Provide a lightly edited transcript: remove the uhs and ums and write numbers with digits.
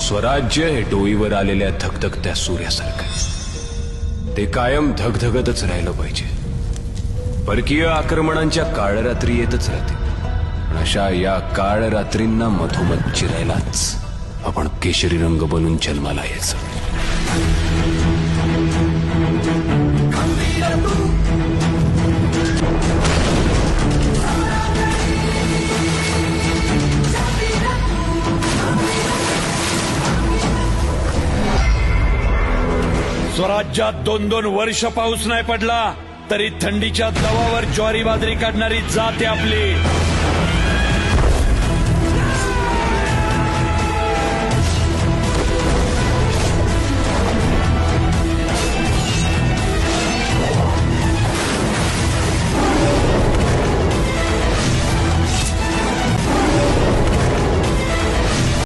स्वराज्य हे डोईवर आलेल्या धगधगत्या सूर्यासारखं ते कायम धगधगतच राहिलं पाहिजे। परकीय आक्रमणांच्या काळरात्री येतच राहते, पण अशा या काळरात्रींना मधोमध चिरायलाच आपण केशरी रंग बनून जन्माला यायचं। स्वराज्यात 2-2 वर्ष पाऊस नाही पडला तरी थंडीच्या दवावर ज्वारी बाजरी काढणारी जाते आपली।